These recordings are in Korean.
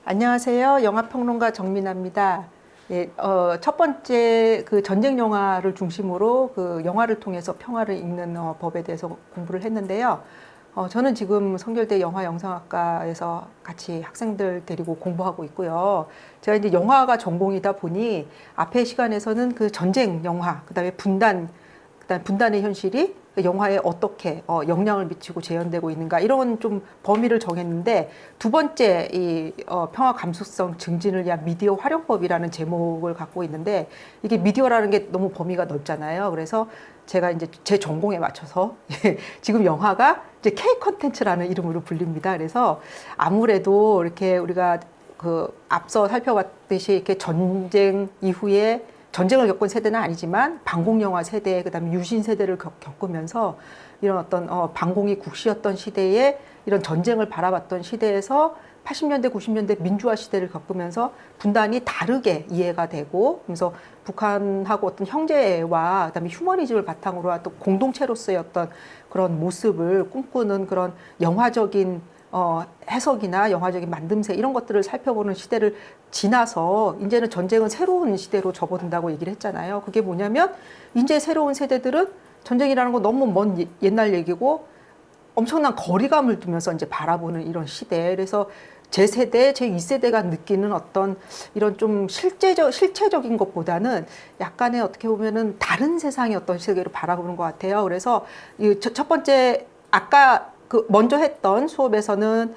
안녕하세요. 영화평론가 정민아입니다. 예, 첫 번째 그 전쟁 영화를 중심으로 그 영화를 통해서 평화를 읽는 법에 대해서 공부를 했는데요. 저는 지금 성결대 영화영상학과에서 같이 학생들 데리고 공부하고 있고요. 제가 이제 영화가 전공이다 보니 앞의 시간에서는 그 전쟁 영화, 그다음에 분단의 현실이 그 영화에 어떻게 영향을 미치고 재현되고 있는가 이런 좀 범위를 정했는데, 두 번째 이 평화 감수성 증진을 위한 미디어 활용법이라는 제목을 갖고 있는데, 이게 미디어라는 게 너무 범위가 넓잖아요. 그래서 제가 이제 제 전공에 맞춰서 지금 영화가 이제 K 컨텐츠라는 이름으로 불립니다. 그래서 아무래도 이렇게 우리가 그 앞서 살펴봤듯이 이렇게 전쟁 이후에 전쟁을 겪은 세대는 아니지만 반공영화 세대, 그다음에 유신 세대를 겪으면서 이런 어떤 반공이 국시였던 시대에 이런 전쟁을 바라봤던 시대에서 80년대, 90년대 민주화 시대를 겪으면서 분단이 다르게 이해가 되고, 그래서 북한하고 어떤 형제와 그다음에 휴머니즘을 바탕으로 한 또 공동체로서의 어떤 그런 모습을 꿈꾸는 그런 영화적인 해석이나 영화적인 만듦새 이런 것들을 살펴보는 시대를 지나서 이제는 전쟁은 새로운 시대로 접어든다고 얘기를 했잖아요. 그게 뭐냐면 이제 새로운 세대들은 전쟁이라는 거 너무 먼 옛날 얘기고 엄청난 거리감을 두면서 이제 바라보는 이런 시대. 그래서 제 세대, 제 2세대가 느끼는 어떤 이런 좀 실체적인 것보다는 약간의 어떻게 보면은 다른 세상의 어떤 세계로 바라보는 것 같아요. 그래서 이 첫 번째 아까 그 먼저 했던 수업에서는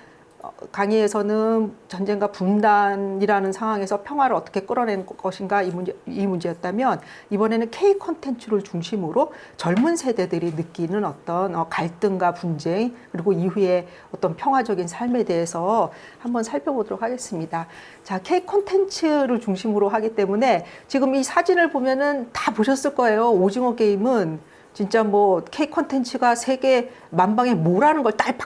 강의에서는 전쟁과 분단이라는 상황에서 평화를 어떻게 끌어낸 것인가 이 문제였다면, 이번에는 K 콘텐츠를 중심으로 젊은 세대들이 느끼는 어떤 갈등과 분쟁, 그리고 이후에 어떤 평화적인 삶에 대해서 한번 살펴보도록 하겠습니다. 자, K 콘텐츠를 중심으로 하기 때문에 지금 이 사진을 보면은 다 보셨을 거예요. 오징어 게임은 진짜 뭐 K 콘텐츠가 세계 만방에 뭐라는 걸 딱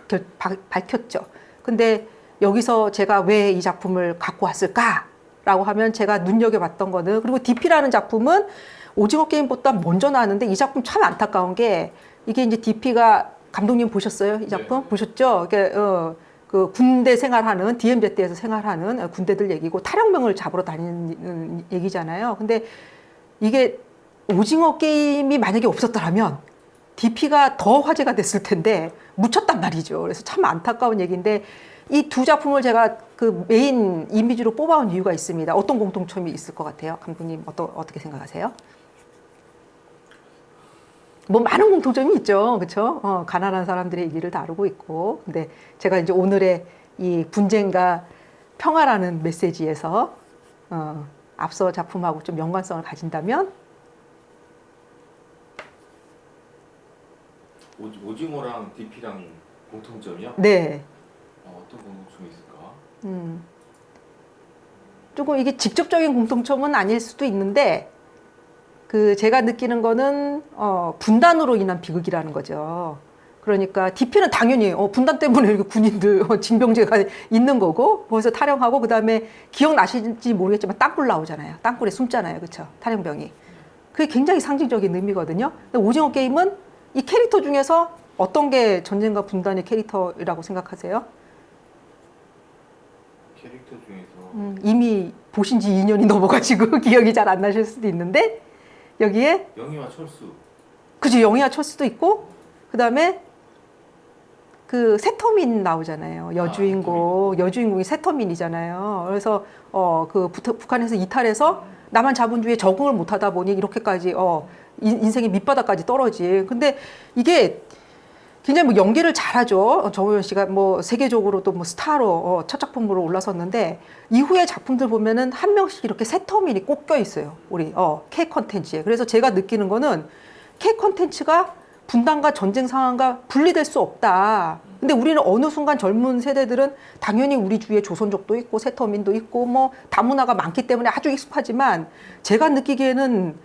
밝혔죠. 근데 여기서 제가 왜 이 작품을 갖고 왔을까라고 하면, 제가 눈여겨봤던 거는, 그리고 DP라는 작품은 오징어 게임보다 먼저 나왔는데 이 작품 참 안타까운 게, 이게 이제 DP가 감독님 보셨어요? 이 작품? 네. 보셨죠? 이게 그 군대 생활하는 DMZ에서 생활하는 군대들 얘기고 탈영병을 잡으러 다니는 얘기잖아요. 근데 이게 오징어 게임이 만약에 없었더라면 DP가 더 화제가 됐을 텐데 묻혔단 말이죠. 그래서 참 안타까운 얘기인데, 이 두 작품을 제가 그 메인 이미지로 뽑아온 이유가 있습니다. 어떤 공통점이 있을 것 같아요? 감독님 어떻게 생각하세요? 뭐 많은 공통점이 있죠. 그렇죠? 가난한 사람들의 얘기를 다루고 있고. 근데 제가 이제 오늘의 이 분쟁과 평화라는 메시지에서 앞서 작품하고 좀 연관성을 가진다면, 오징어랑 DP랑 공통점이요? 네. 어떤 공통점이 있을까? 조금 이게 직접적인 공통점은 아닐 수도 있는데, 그 제가 느끼는 거는 분단으로 인한 비극이라는 거죠. 그러니까 DP는 당연히 분단 때문에 이렇게 군인들 징병제가 있는 거고, 거기서 탈영하고, 그다음에 기억나실지 모르겠지만 땅굴 나오잖아요. 땅굴에 숨잖아요. 그렇죠? 탈영병이. 그게 굉장히 상징적인 의미거든요. 근데 오징어 게임은 이 캐릭터 중에서 어떤 게 전쟁과 분단의 캐릭터라고 생각하세요? 캐릭터 중에서 이미 보신 지 2년이 넘어가지고 기억이 잘 안 나실 수도 있는데, 여기에 영희와 철수. 그죠, 영희와 철수도 있고, 그다음에 그 세터민 나오잖아요. 여주인공이 세터민이잖아요. 그래서 그 북한에서 이탈해서 남한 잡은 뒤에 적응을 못하다 보니 이렇게까지 인생의 밑바닥까지 떨어진. 근데 이게 굉장히 뭐 연기를 잘하죠. 정우현 씨가 뭐 세계적으로도 뭐 스타로 첫 작품으로 올라섰는데, 이후의 작품들 보면은 한 명씩 이렇게 세터민이 꼭 껴 있어요. 우리 K 컨텐츠에. 그래서 제가 느끼는 거는 K 컨텐츠가 분단과 전쟁 상황과 분리될 수 없다. 근데 우리는 어느 순간 젊은 세대들은 당연히 우리 주위에 조선족도 있고 세터민도 있고 뭐 다문화가 많기 때문에 아주 익숙하지만, 제가 느끼기에는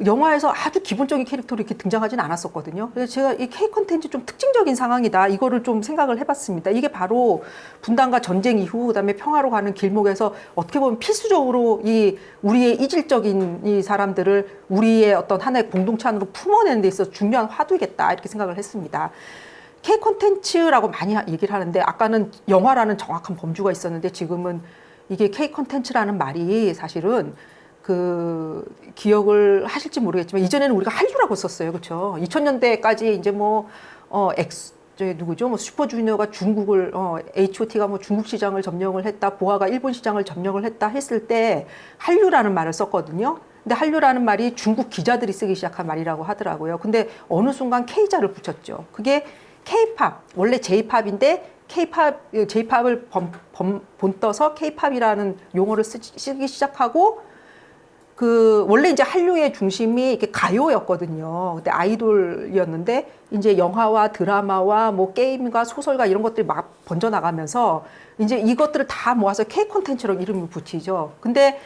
영화에서 아주 기본적인 캐릭터로 이렇게 등장하지는 않았었거든요. 그래서 제가 이 K 컨텐츠 좀 특징적인 상황이다, 이거를 좀 생각을 해봤습니다. 이게 바로 분단과 전쟁 이후 그다음에 평화로 가는 길목에서 어떻게 보면 필수적으로 이 우리의 이질적인 이 사람들을 우리의 어떤 하나의 공동체 안으로 품어내는 데 있어서 중요한 화두겠다, 이렇게 생각을 했습니다. K 콘텐츠라고 많이 얘기를 하는데 아까는 영화라는 정확한 범주가 있었는데 지금은 이게 K 콘텐츠라는 말이 사실은 그 기억을 하실지 모르겠지만 이전에는 우리가 한류라고 썼어요. 그렇죠? 2000년대까지 이제 저기 누구죠? 슈퍼주니어가 중국을 H.O.T가 중국 시장을 점령을 했다, 보아가 일본 시장을 점령을 했다 했을 때 한류라는 말을 썼거든요. 근데 한류라는 말이 중국 기자들이 쓰기 시작한 말이라고 하더라고요. 근데 어느 순간 K자를 붙였죠. 그게 K-팝, 원래 J-팝인데 J-팝을 본떠서 K-팝이라는 용어를 쓰기 시작하고 원래 이제 한류의 중심이 이렇게 가요였거든요. 그때 아이돌이었는데 이제 영화와 드라마와 게임과 소설과 이런 것들이 막 번져나가면서 이제 이것들을 다 모아서 K 콘텐츠라고 이름을 붙이죠. 근데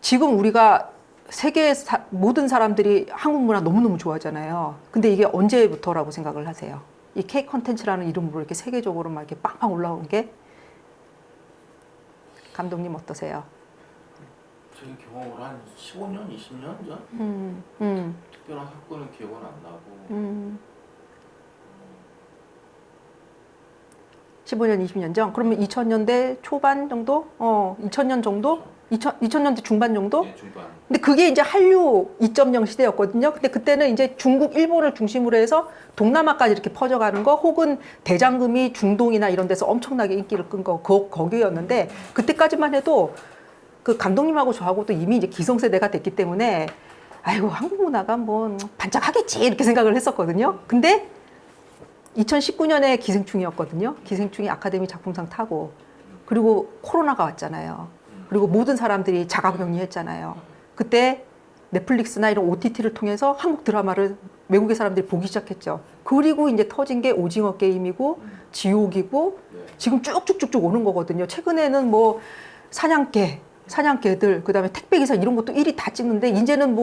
지금 우리가 세계 모든 사람들이 한국 문화 너무너무 좋아하잖아요. 근데 이게 언제부터라고 생각을 하세요? 이 K 콘텐츠라는 이름으로 이렇게 세계적으로 막 이렇게 빵빵 올라온 게? 감독님 어떠세요? 제 경험을 한 15년, 20년 전? 특별한 사건은 기억은 안 나고 15년, 20년 전? 그러면 2000년대 초반 정도? 2000년 정도? 2000년대 중반 정도? 네, 중반. 근데 그게 이제 한류 2.0 시대였거든요. 근데 그때는 이제 중국, 일본을 중심으로 해서 동남아까지 이렇게 퍼져가는 거, 혹은 대장금이 중동이나 이런 데서 엄청나게 인기를 끈 거, 거기였는데, 그때까지만 해도 그 감독님하고 저하고도 이미 이제 기성세대가 됐기 때문에, 아이고, 한국 문화가 반짝하겠지, 이렇게 생각을 했었거든요. 근데 2019년에 기생충이었거든요. 기생충이 아카데미 작품상 타고, 그리고 코로나가 왔잖아요. 그리고 모든 사람들이 자가격리했잖아요. 그때 넷플릭스나 이런 OTT를 통해서 한국 드라마를 외국의 사람들이 보기 시작했죠. 그리고 이제 터진 게 오징어 게임이고 지옥이고 지금 쭉쭉쭉쭉 오는 거거든요. 최근에는 사냥개들, 그다음에 택배기사 이런 것도 1위 다 찍는데 이제는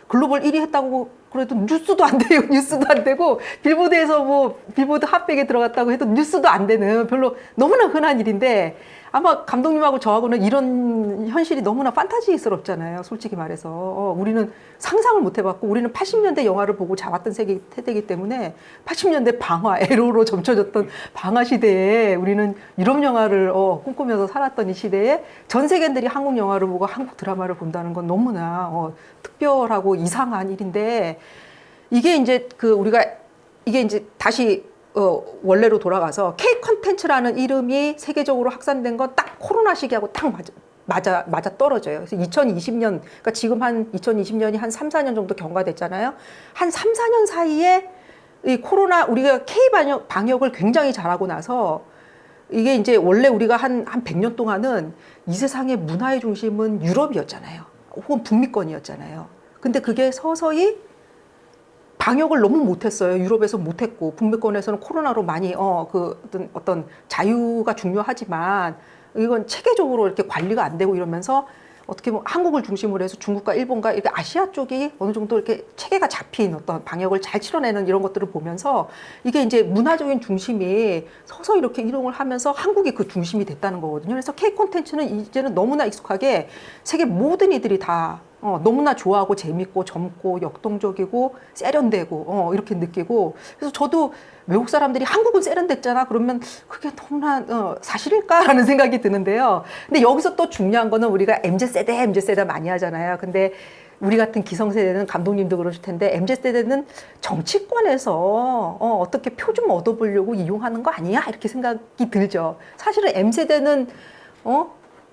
글로벌 1위 했다고 그래도 뉴스도 안 돼요. 뉴스도 안 되고 빌보드에서 빌보드 핫백에 들어갔다고 해도 뉴스도 안 되는 별로 너무나 흔한 일인데 아마 감독님하고 저하고는 이런 현실이 너무나 판타지스럽잖아요. 솔직히 말해서. 우리는 상상을 못 해봤고 우리는 80년대 영화를 보고 자랐던 세대이기 때문에 80년대 에로로 점쳐졌던 방화 시대에 우리는 유럽 영화를 꿈꾸면서 살았던 이 시대에 전 세계인들이 한국 영화를 보고 한국 드라마를 본다는 건 너무나 특별하고 이상한 일인데 이게 이제 이게 이제 다시 원래로 돌아가서 K 콘텐츠라는 이름이 세계적으로 확산된 건 딱 코로나 시기하고 딱 맞아 떨어져요. 그래서 2020년, 그러니까 지금 한 2020년이 한 3, 4년 정도 경과됐잖아요. 한 3, 4년 사이에 이 코로나, 우리가 K 방역을 굉장히 잘하고 나서 이게 이제 원래 우리가 한 100년 동안은 이 세상의 문화의 중심은 유럽이었잖아요. 혹은 북미권이었잖아요. 근데 그게 서서히 방역을 너무 못했어요. 유럽에서 못했고 북미권에서는 코로나로 많이 어떤 자유가 중요하지만 이건 체계적으로 이렇게 관리가 안 되고 이러면서 어떻게 보면 한국을 중심으로 해서 중국과 일본과 이렇게 아시아 쪽이 어느 정도 이렇게 체계가 잡힌 어떤 방역을 잘 치러내는 이런 것들을 보면서 이게 이제 문화적인 중심이 서서히 이렇게 이동을 하면서 한국이 그 중심이 됐다는 거거든요. 그래서 K 콘텐츠는 이제는 너무나 익숙하게 세계 모든 이들이 다 너무나 좋아하고 재밌고 젊고 역동적이고 세련되고 이렇게 느끼고 그래서 저도 외국 사람들이 한국은 세련됐잖아 그러면 그게 너무나 사실일까라는 생각이 드는데요. 근데 여기서 또 중요한 거는 우리가 MZ세대 많이 하잖아요. 근데 우리 같은 기성세대는 감독님도 그러실 텐데 MZ세대는 정치권에서 어떻게 표 좀 얻어보려고 이용하는 거 아니야? 이렇게 생각이 들죠. 사실은 M세대는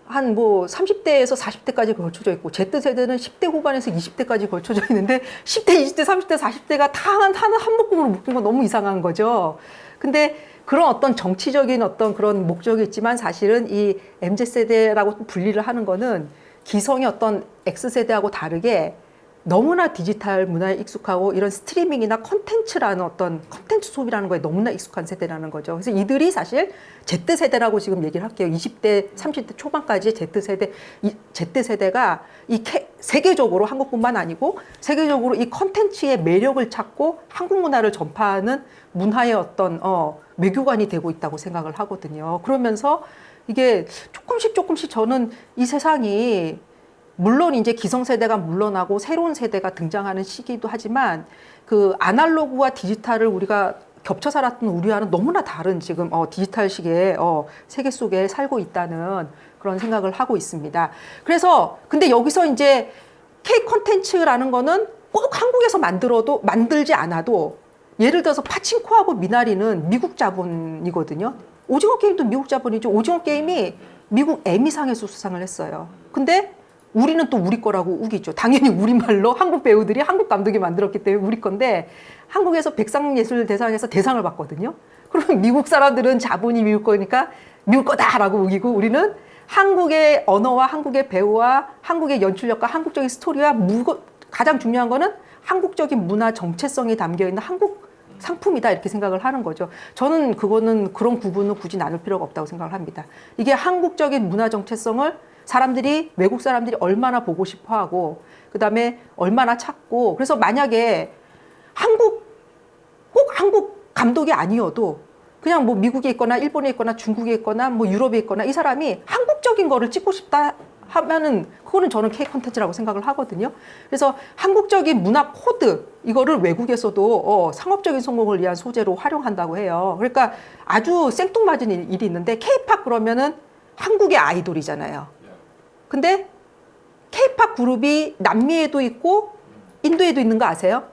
한 30대에서 40대까지 걸쳐져 있고 Z세대는 10대 후반에서 20대까지 걸쳐져 있는데 10대, 20대, 30대, 40대가 다 한 묶음으로 묶인 건 너무 이상한 거죠. 근데 그런 어떤 정치적인 어떤 그런 목적이 있지만 사실은 이 MZ세대라고 분리를 하는 거는 기성의 어떤 X세대하고 다르게 너무나 디지털 문화에 익숙하고 이런 스트리밍이나 컨텐츠라는 어떤 컨텐츠 소비라는 거에 너무나 익숙한 세대라는 거죠. 그래서 이들이 사실 Z세대라고 지금 얘기를 할게요. 20대, 30대 초반까지 Z세대, 이 Z세대가 세계적으로 한국뿐만 아니고 세계적으로 이 컨텐츠의 매력을 찾고 한국 문화를 전파하는 문화의 어떤 외교관이 되고 있다고 생각을 하거든요. 그러면서 이게 조금씩 저는 이 세상이 물론 이제 기성세대가 물러나고 새로운 세대가 등장하는 시기도 하지만 그 아날로그와 디지털을 우리가 겹쳐 살았던 우리와는 너무나 다른 지금 디지털 시계의 세계 속에 살고 있다는 그런 생각을 하고 있습니다. 그래서 근데 여기서 이제 K 콘텐츠라는 거는 꼭 한국에서 만들지 않아도 예를 들어서 파친코하고 미나리는 미국 자본이거든요. 오징어 게임도 미국 자본이죠. 오징어 게임이 미국 에미상에서 수상을 했어요. 근데 우리는 또 우리 거라고 우기죠. 당연히 우리말로 한국 배우들이 한국 감독이 만들었기 때문에 우리 건데 한국에서 백상예술대상에서 대상을 받거든요. 그러면 미국 사람들은 자본이 미국 거니까 미국 거다라고 우기고 우리는 한국의 언어와 한국의 배우와 한국의 연출력과 한국적인 스토리와 가장 중요한 거는 한국적인 문화 정체성이 담겨 있는 한국 상품이다 이렇게 생각을 하는 거죠. 저는 그런 구분은 굳이 나눌 필요가 없다고 생각을 합니다. 이게 한국적인 문화 정체성을 외국 사람들이 얼마나 보고 싶어 하고, 그 다음에 얼마나 찾고, 그래서 만약에 꼭 한국 감독이 아니어도 그냥 뭐 미국에 있거나 일본에 있거나 중국에 있거나 뭐 유럽에 있거나 이 사람이 한국적인 거를 찍고 싶다 하면은 그거는 저는 K 콘텐츠라고 생각을 하거든요. 그래서 한국적인 문화 코드 이거를 외국에서도 상업적인 성공을 위한 소재로 활용한다고 해요. 그러니까 아주 생뚱맞은 일이 있는데 K-팝 그러면은 한국의 아이돌이잖아요. 근데 K-팝 그룹이 남미에도 있고 인도에도 있는 거 아세요?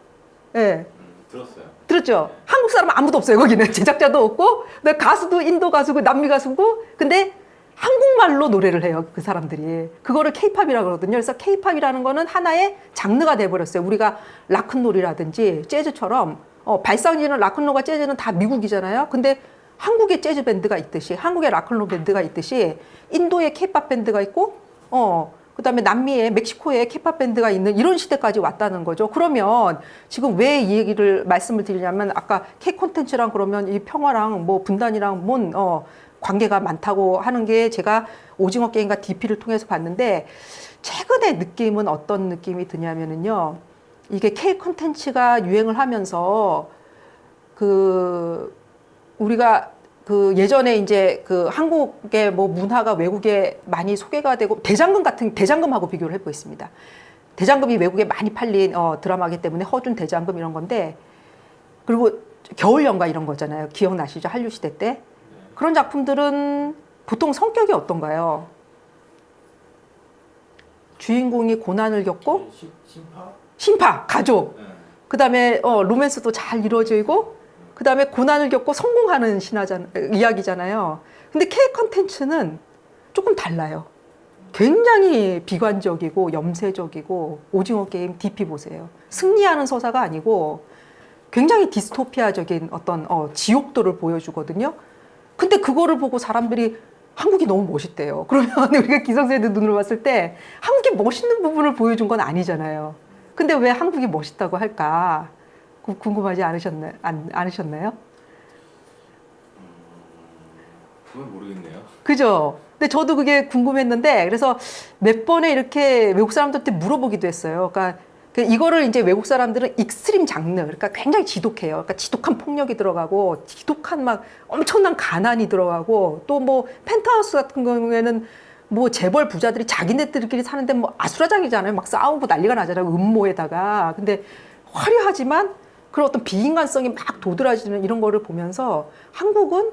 예. 네. 들었어요. 들었죠? 네. 한국 사람은 아무도 없어요. 거기는 제작자도 없고 가수도 인도 가수고 남미 가수고 근데 한국말로 노래를 해요. 그 사람들이. 그거를 K-팝이라고 그러거든요. 그래서 K-팝이라는 거는 하나의 장르가 돼버렸어요. 우리가 락큰롤이라든지 재즈처럼 발상지는 락큰롤과 재즈는 다 미국이잖아요. 근데 한국의 재즈 밴드가 있듯이 한국의 락큰롤 밴드가 있듯이 인도의 K-팝 밴드가 있고 그다음에 남미에 멕시코에 K-팝 밴드가 있는 이런 시대까지 왔다는 거죠. 그러면 지금 왜 이 얘기를 말씀을 드리냐면 아까 K 콘텐츠랑 그러면 이 평화랑 뭐 분단이랑 뭔 관계가 많다고 하는 게 제가 오징어 게임과 DP를 통해서 봤는데 최근에 느낌은 어떤 느낌이 드냐면은요. 이게 K 콘텐츠가 유행을 하면서 우리가 예전에 이제 한국의 뭐 문화가 외국에 많이 소개가 되고 대장금하고 비교를 해보겠습니다. 대장금이 외국에 많이 팔린 드라마이기 때문에 허준 대장금 이런 건데 그리고 겨울연가 이런 거잖아요. 기억나시죠? 한류시대 때. 그런 작품들은 보통 성격이 어떤가요? 주인공이 고난을 겪고 심파, 가족. 그 다음에 로맨스도 잘 이루어지고 그 다음에 고난을 겪고 성공하는 이야기잖아요. 근데 K 콘텐츠는 조금 달라요. 굉장히 비관적이고 염세적이고 오징어 게임 DP 보세요. 승리하는 서사가 아니고 굉장히 디스토피아적인 어떤 지옥도를 보여주거든요. 근데 그거를 보고 사람들이 한국이 너무 멋있대요. 그러면 우리가 기성세대 눈으로 봤을 때 한국이 멋있는 부분을 보여준 건 아니잖아요. 근데 왜 한국이 멋있다고 할까? 궁금하지 않으셨나요? 그건 모르겠네요. 그죠? 근데 저도 그게 궁금했는데 그래서 몇 번에 이렇게 외국 사람들한테 물어보기도 했어요. 그러니까 이거를 이제 외국 사람들은 익스트림 장르, 그러니까 굉장히 지독해요. 그러니까 지독한 폭력이 들어가고 지독한 막 엄청난 가난이 들어가고 또 뭐 펜트하우스 같은 경우에는 뭐 재벌 부자들이 자기네들끼리 사는데 뭐 아수라장이잖아요. 막 싸우고 난리가 나잖아요. 음모에다가. 근데 화려하지만 그런 어떤 비인간성이 막 도드라지는 이런 거를 보면서 한국은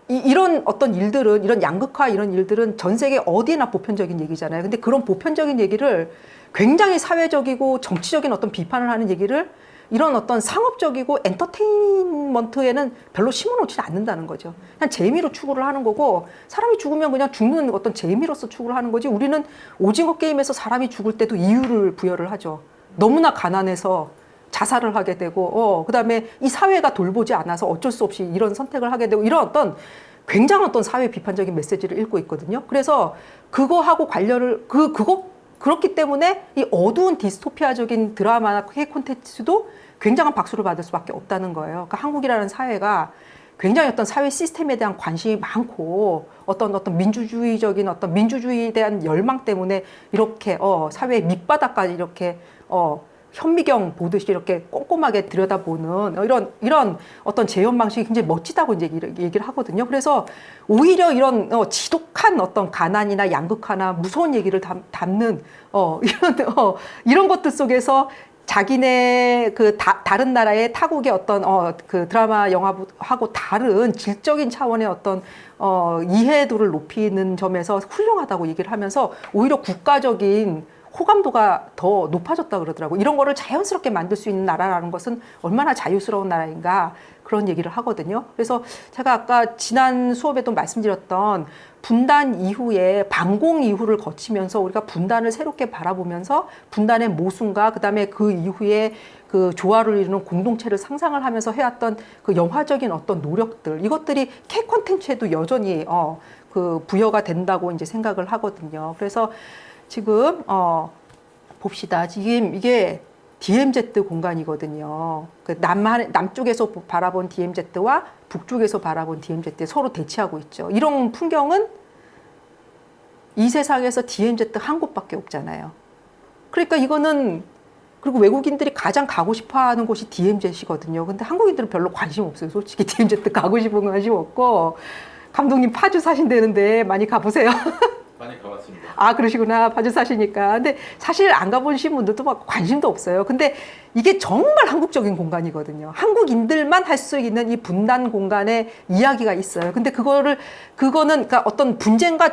이런 어떤 일들은 이런 양극화 이런 일들은 전 세계 어디에나 보편적인 얘기잖아요. 근데 그런 보편적인 얘기를 굉장히 사회적이고 정치적인 어떤 비판을 하는 얘기를 이런 어떤 상업적이고 엔터테인먼트에는 별로 심어놓지 않는다는 거죠. 그냥 재미로 추구를 하는 거고 사람이 죽으면 그냥 죽는 어떤 재미로서 추구를 하는 거지 우리는 오징어 게임에서 사람이 죽을 때도 이유를 부여를 하죠. 너무나 가난해서 자살을 하게 되고 그다음에 이 사회가 돌보지 않아서 어쩔 수 없이 이런 선택을 하게 되고 이런 어떤 굉장한 어떤 사회 비판적인 메시지를 읽고 있거든요. 그래서 그거하고 관련을 그렇기 때문에 이 어두운 디스토피아적인 드라마나 K 콘텐츠도 굉장한 박수를 받을 수밖에 없다는 거예요. 그러니까 한국이라는 사회가 굉장히 어떤 사회 시스템에 대한 관심이 많고 어떤 민주주의적인 어떤 민주주의에 대한 열망 때문에 이렇게 사회의 밑바닥까지 이렇게 현미경 보듯이 이렇게 꼼꼼하게 들여다보는 이런 어떤 재현 방식이 굉장히 멋지다고 이제 얘기를 하거든요. 그래서 오히려 이런 지독한 어떤 가난이나 양극화나 무서운 얘기를 담는 이런 것들 속에서 자기네 그 다른 나라의 타국의 어떤 그 드라마 영화하고 다른 질적인 차원의 어떤 이해도를 높이는 점에서 훌륭하다고 얘기를 하면서 오히려 국가적인 호감도가 더 높아졌다 그러더라고. 이런 거를 자연스럽게 만들 수 있는 나라라는 것은 얼마나 자유스러운 나라인가 그런 얘기를 하거든요. 그래서 제가 아까 지난 수업에도 말씀드렸던 분단 이후에 반공 이후를 거치면서 우리가 분단을 새롭게 바라보면서 분단의 모순과 그다음에 그 이후에 그 조화를 이루는 공동체를 상상을 하면서 해왔던 그 영화적인 어떤 노력들 이것들이 K 콘텐츠에도 여전히 그 부여가 된다고 이제 생각을 하거든요. 그래서 지금 봅시다. 지금 이게 DMZ 공간이거든요. 그 남쪽에서 바라본 DMZ와 북쪽에서 바라본 DMZ 서로 대치하고 있죠. 이런 풍경은 이 세상에서 DMZ 한 곳밖에 없잖아요. 그러니까 이거는 그리고 외국인들이 가장 가고 싶어하는 곳이 DMZ이거든요. 근데 한국인들은 별로 관심 없어요. 솔직히 DMZ 가고 싶은 관심 없고 감독님 파주 사신다는데 많이 가보세요. 많이 가봤습니다. 아, 그러시구나. 파주 사시니까. 근데 사실 안 가보신 분들도 막 관심도 없어요. 근데 이게 정말 한국적인 공간이거든요. 한국인들만 할 수 있는 이 분단 공간에 이야기가 있어요. 근데 그거는 그러니까 어떤 분쟁과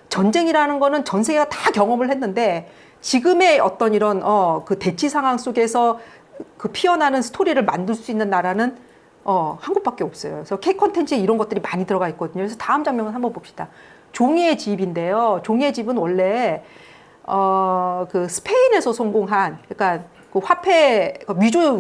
전쟁이라는 거는 전 세계가 다 경험을 했는데 지금의 어떤 이런 그 대치 상황 속에서 그 피어나는 스토리를 만들 수 있는 나라는 한국밖에 없어요. 그래서 K 콘텐츠에 이런 것들이 많이 들어가 있거든요. 그래서 다음 장면을 한번 봅시다. 종이의 집인데요. 종이의 집은 원래 그 스페인에서 성공한 그러니까 그 화폐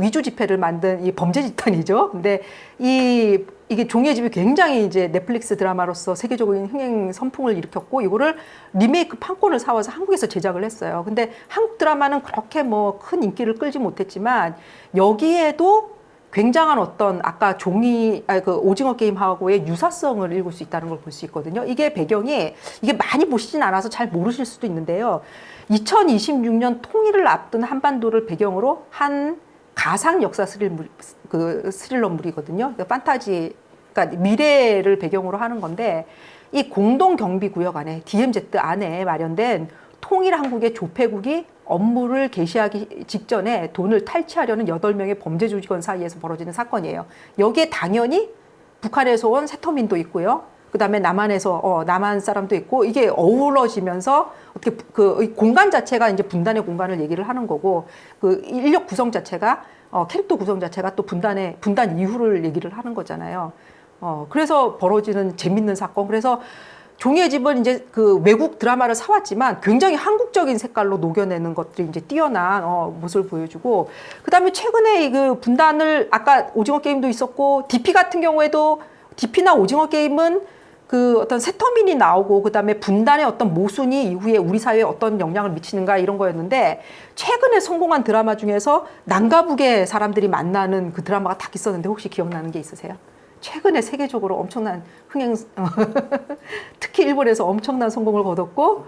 위조 지폐를 만든 이 범죄 집단이죠. 근데 이게 종이의 집이 굉장히 이제 넷플릭스 드라마로서 세계적인 흥행 선풍을 일으켰고 이거를 리메이크 판권을 사와서 한국에서 제작을 했어요. 근데 한국 드라마는 그렇게 뭐 큰 인기를 끌지 못했지만 여기에도 굉장한 어떤 아까 그 오징어 게임하고의 유사성을 읽을 수 있다는 걸 볼 수 있거든요. 이게 배경이 이게 많이 보시진 않아서 잘 모르실 수도 있는데요. 2026년 통일을 앞둔 한반도를 배경으로 한 가상 역사 스릴러물이거든요. 그러니까 판타지, 그러니까 미래를 배경으로 하는 건데 이 공동 경비 구역 안에 DMZ 안에 마련된 통일 한국의 조폐국이 업무를 개시하기 직전에 돈을 탈취하려는 8명의 범죄 조직원 사이에서 벌어지는 사건이에요. 여기에 당연히 북한에서 온 세터민도 있고요. 그다음에 남한에서 남한 사람도 있고 이게 어우러지면서 어떻게 그 공간 자체가 이제 분단의 공간을 얘기를 하는 거고 그 인력 구성 자체가 캐릭터 구성 자체가 또 분단 이후를 얘기를 하는 거잖아요. 그래서 벌어지는 재밌는 사건. 그래서 종이의 집은 이제 그 외국 드라마를 사왔지만 굉장히 한국적인 색깔로 녹여내는 것들이 이제 뛰어난 모습을 보여주고 그다음에 최근에 그 분단을 아까 오징어 게임도 있었고 DP 같은 경우에도 DP나 오징어 게임은 그 어떤 세터민이 나오고 그다음에 분단의 어떤 모순이 이후에 우리 사회에 어떤 영향을 미치는가 이런 거였는데 최근에 성공한 드라마 중에서 남과 북의 사람들이 만나는 그 드라마가 딱 있었는데 혹시 기억나는 게 있으세요? 최근에 세계적으로 엄청난 흥행, 특히 일본에서 엄청난 성공을 거뒀고,